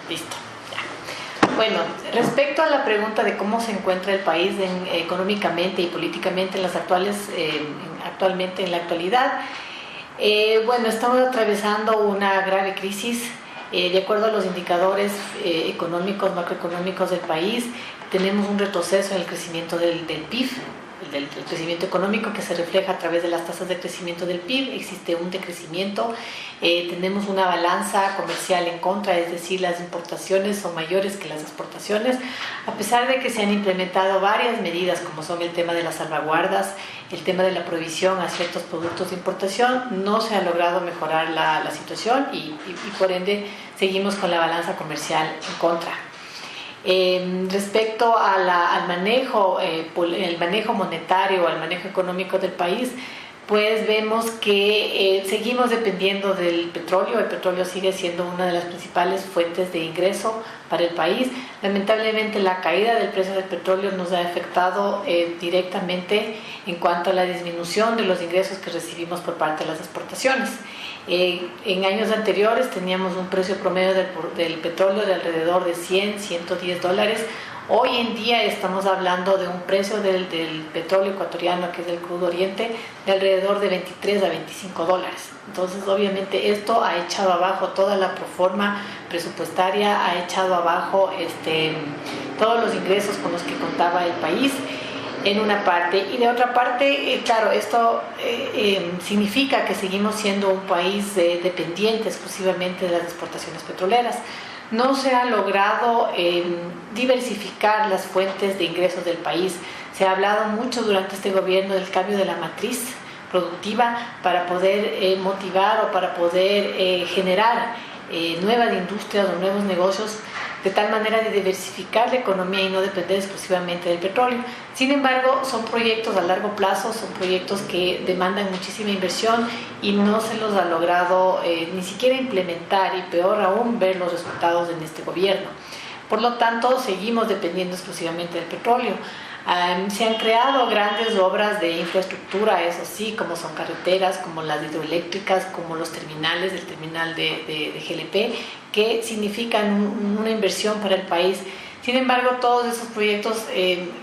Listo. Ya. Bueno, respecto a la pregunta de cómo se encuentra el país económicamente y políticamente actualmente en la actualidad, bueno, estamos atravesando una grave crisis. De acuerdo a los indicadores económicos, macroeconómicos del país, tenemos un retroceso en el crecimiento del PIB, del crecimiento económico, que se refleja a través de las tasas de crecimiento del PIB. Existe un decrecimiento, tenemos una balanza comercial en contra, es decir, las importaciones son mayores que las exportaciones, a pesar de que se han implementado varias medidas, como son el tema de las salvaguardas, el tema de la prohibición a ciertos productos de importación. No se ha logrado mejorar la situación y por ende seguimos con la balanza comercial en contra. Respecto al manejo, el manejo monetario, al manejo económico del país, pues vemos que seguimos dependiendo del petróleo. El petróleo sigue siendo una de las principales fuentes de ingreso para el país. Lamentablemente la caída del precio del petróleo nos ha afectado directamente en cuanto a la disminución de los ingresos que recibimos por parte de las exportaciones. En años anteriores teníamos un precio promedio del petróleo de alrededor de 100, 110 dólares. Hoy en día estamos hablando de un precio del petróleo ecuatoriano, que es el crudo oriente, de alrededor de 23 a 25 dólares. Entonces, obviamente, esto ha echado abajo toda la proforma presupuestaria, ha echado abajo todos los ingresos con los que contaba el país, en una parte. Y de otra parte, claro, esto significa que seguimos siendo un país dependiente exclusivamente de las exportaciones petroleras. No se ha logrado diversificar las fuentes de ingresos del país. Se ha hablado mucho durante este gobierno del cambio de la matriz productiva para poder motivar o para poder generar nuevas industrias o nuevos negocios, de tal manera de diversificar la economía y no depender exclusivamente del petróleo. Sin embargo, son proyectos a largo plazo, son proyectos que demandan muchísima inversión y no se los ha logrado ni siquiera implementar, y peor aún ver los resultados en este gobierno. Por lo tanto, seguimos dependiendo exclusivamente del petróleo. Se han creado grandes obras de infraestructura, eso sí, como son carreteras, como las hidroeléctricas, como los terminales, el terminal de GLP, que significan una inversión para el país. Sin embargo, todos esos proyectos,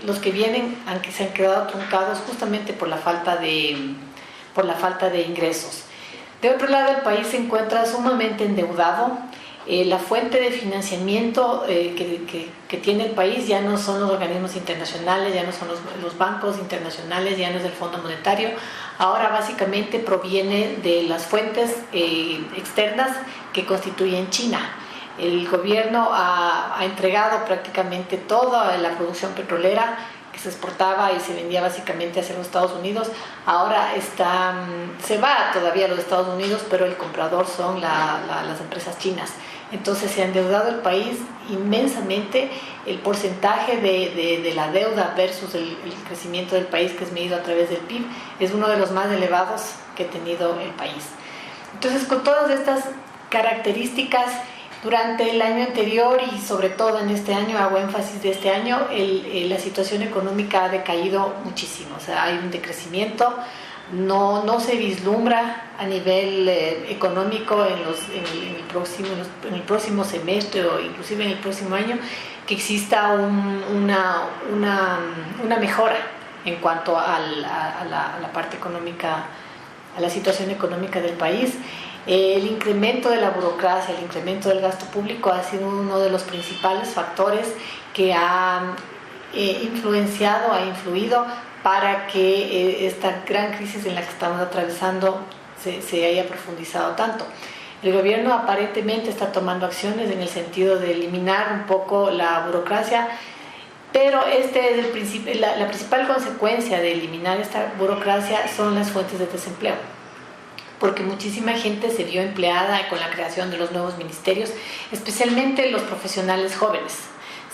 los que vienen, aunque se han quedado truncados justamente por la falta de ingresos. De otro lado, el país se encuentra sumamente endeudado. La fuente de financiamiento que tiene el país ya no son los organismos internacionales, ya no son los bancos internacionales, ya no es el Fondo Monetario. Ahora básicamente proviene de las fuentes externas que constituyen China. El gobierno ha entregado prácticamente toda la producción petrolera que se exportaba y se vendía básicamente hacia los Estados Unidos. Ahora se va todavía a los Estados Unidos, pero el comprador son las empresas chinas. Entonces se ha endeudado el país inmensamente. El porcentaje de la deuda versus el crecimiento del país, que es medido a través del PIB, es uno de los más elevados que ha tenido el país. Entonces, con todas estas características, durante el año anterior y sobre todo en este año, hago énfasis de este año, la situación económica ha decaído muchísimo. O sea, hay un decrecimiento. No se vislumbra a nivel económico en el próximo semestre o inclusive en el próximo año que exista una mejora en cuanto a la parte económica, a la situación económica del país. El incremento de la burocracia, el incremento del gasto público ha sido uno de los principales factores que ha influido para que esta gran crisis en la que estamos atravesando se haya profundizado tanto. El gobierno aparentemente está tomando acciones en el sentido de eliminar un poco la burocracia, pero la principal consecuencia de eliminar esta burocracia son las fuentes de desempleo, porque muchísima gente se vio empleada con la creación de los nuevos ministerios, especialmente los profesionales jóvenes.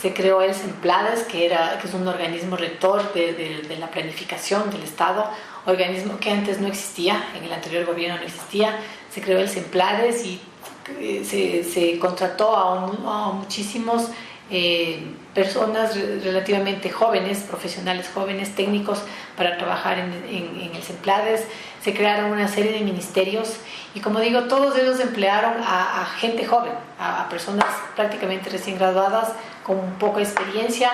Se creó el SEMPLADES, que es un organismo rector de la planificación del Estado, organismo que antes no existía, en el anterior gobierno no existía. Se creó el SEMPLADES y se contrató a muchísimos personas relativamente jóvenes, profesionales jóvenes, técnicos para trabajar en el SEMPLADES. Se crearon una serie de ministerios y, como digo, todos ellos emplearon a gente joven, a personas prácticamente recién graduadas con poca experiencia,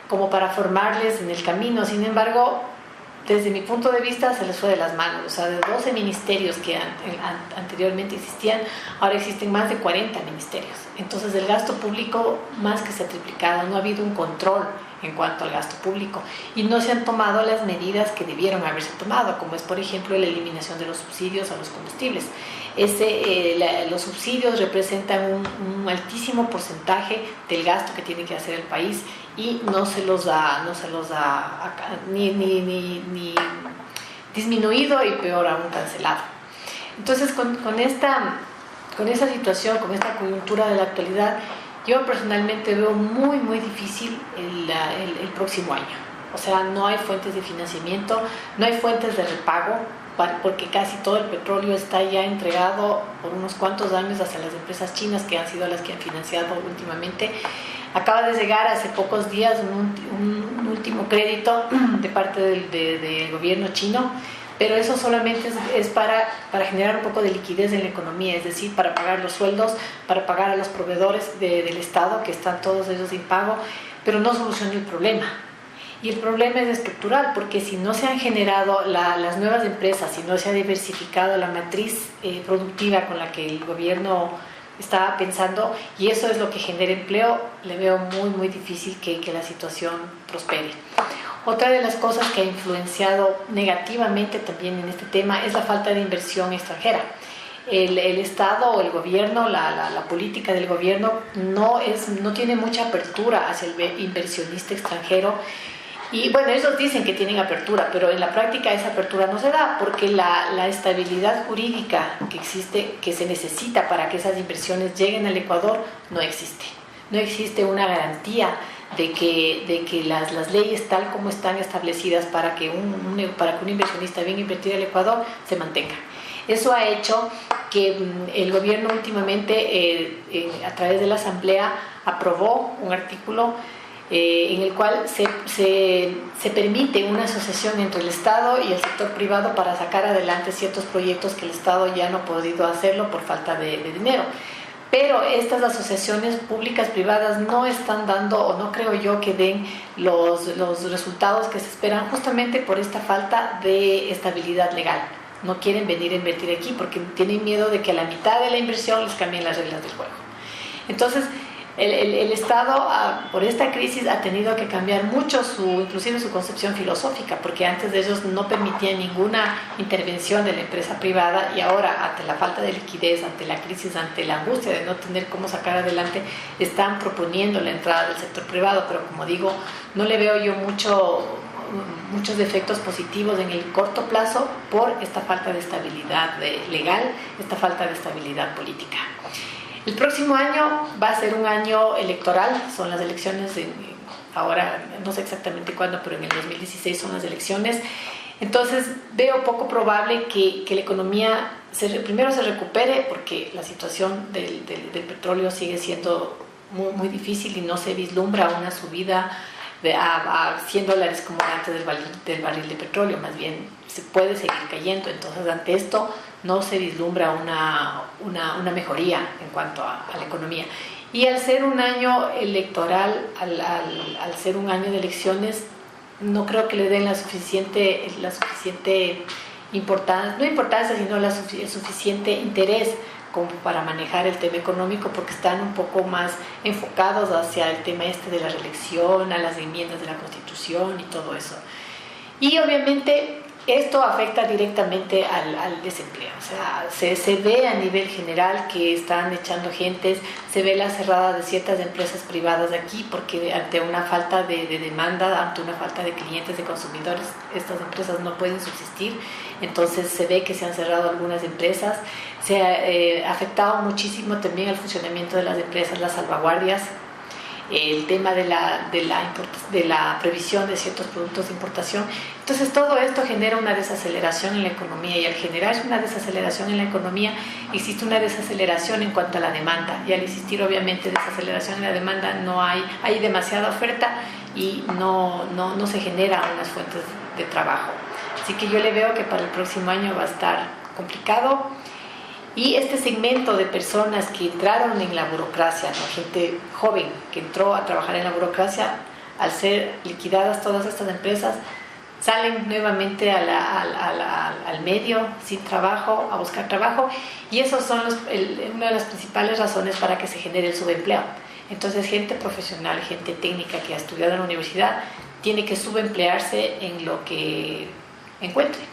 como para formarles en el camino. Sin embargo, desde mi punto de vista se les fue de las manos. O sea, de 12 ministerios que anteriormente existían, ahora existen más de 40 ministerios. Entonces el gasto público más que se ha triplicado, no ha habido un control en cuanto al gasto público y no se han tomado las medidas que debieron haberse tomado, como es, por ejemplo, la eliminación de los subsidios a los combustibles. Los subsidios representan un altísimo porcentaje del gasto que tiene que hacer el país y no se los ha ni disminuido y peor aún cancelado. Entonces, con esa situación, con esta coyuntura de la actualidad, yo personalmente veo muy difícil el próximo año. O sea, no hay fuentes de financiamiento, no hay fuentes de repago, porque casi todo el petróleo está ya entregado por unos cuantos años hacia las empresas chinas, que han sido las que han financiado últimamente. Acaba de llegar hace pocos días un último crédito de parte del gobierno chino, pero eso solamente es para generar un poco de liquidez en la economía, es decir, para pagar los sueldos, para pagar a los proveedores del Estado, que están todos ellos sin pago, pero no soluciona el problema. Y el problema es estructural, porque si no se han generado las nuevas empresas, si no se ha diversificado la matriz productiva con la que el gobierno estaba pensando, y eso es lo que genera empleo, le veo muy difícil que la situación prospere. Otra de las cosas que ha influenciado negativamente también en este tema es la falta de inversión extranjera. El Estado o el gobierno, la política del gobierno no tiene mucha apertura hacia el inversionista extranjero. Y bueno, ellos dicen que tienen apertura, pero en la práctica esa apertura no se da, porque la estabilidad jurídica que existe, que se necesita para que esas inversiones lleguen al Ecuador, no existe. No existe una garantía de que las leyes tal como están establecidas para que un inversionista venga a invertir al Ecuador se mantenga. Eso ha hecho que el gobierno últimamente, a través de la Asamblea, aprobó un artículo en el cual se permite una asociación entre el Estado y el sector privado para sacar adelante ciertos proyectos que el Estado ya no ha podido hacerlo por falta de dinero. Pero estas asociaciones públicas privadas no están dando, o no creo yo que den los resultados que se esperan, justamente por esta falta de estabilidad legal. No quieren venir a invertir aquí porque tienen miedo de que a la mitad de la inversión les cambien las reglas del juego. Entonces, el Estado, por esta crisis, ha tenido que cambiar mucho inclusive su concepción filosófica, porque antes de ellos no permitían ninguna intervención de la empresa privada, y ahora, ante la falta de liquidez, ante la crisis, ante la angustia de no tener cómo sacar adelante, están proponiendo la entrada del sector privado. Pero, como digo, no le veo yo muchos efectos positivos en el corto plazo por esta falta de estabilidad legal, esta falta de estabilidad política. El próximo año va a ser un año electoral, son las elecciones, ahora no sé exactamente cuándo, pero en el 2016 son las elecciones. Entonces veo poco probable que la economía primero se recupere, porque la situación del petróleo sigue siendo muy difícil y no se vislumbra una subida a $100 como antes del barril de petróleo. Más bien se puede seguir cayendo. Entonces, ante esto no se vislumbra una mejoría en cuanto a la economía. Y al ser un año electoral, al ser un año de elecciones, no creo que le den la suficiente importancia, no importancia, sino el suficiente interés como para manejar el tema económico, porque están un poco más enfocados hacia el tema de la reelección, a las enmiendas de la Constitución y todo eso. Y obviamente esto afecta directamente al desempleo. O sea, se ve a nivel general que están echando gentes, se ve la cerrada de ciertas empresas privadas de aquí, porque ante una falta de demanda, ante una falta de clientes, de consumidores, estas empresas no pueden subsistir. Entonces se ve que se han cerrado algunas empresas. Se ha afectado muchísimo también el funcionamiento de las empresas, las salvaguardias. el tema de la previsión de ciertos productos de importación. Entonces todo esto genera una desaceleración en la economía, y al generar una desaceleración en la economía existe una desaceleración en cuanto a la demanda, y al existir obviamente desaceleración en la demanda hay demasiada oferta y no se generan unas fuentes de trabajo. Así que yo le veo que para el próximo año va a estar complicado. Y este segmento de personas que entraron en la burocracia, ¿no? Gente joven que entró a trabajar en la burocracia, al ser liquidadas todas estas empresas, salen nuevamente al medio sin trabajo, a buscar trabajo, y esos son una de las principales razones para que se genere el subempleo. Entonces, gente profesional, gente técnica que ha estudiado en la universidad, tiene que subemplearse en lo que encuentre.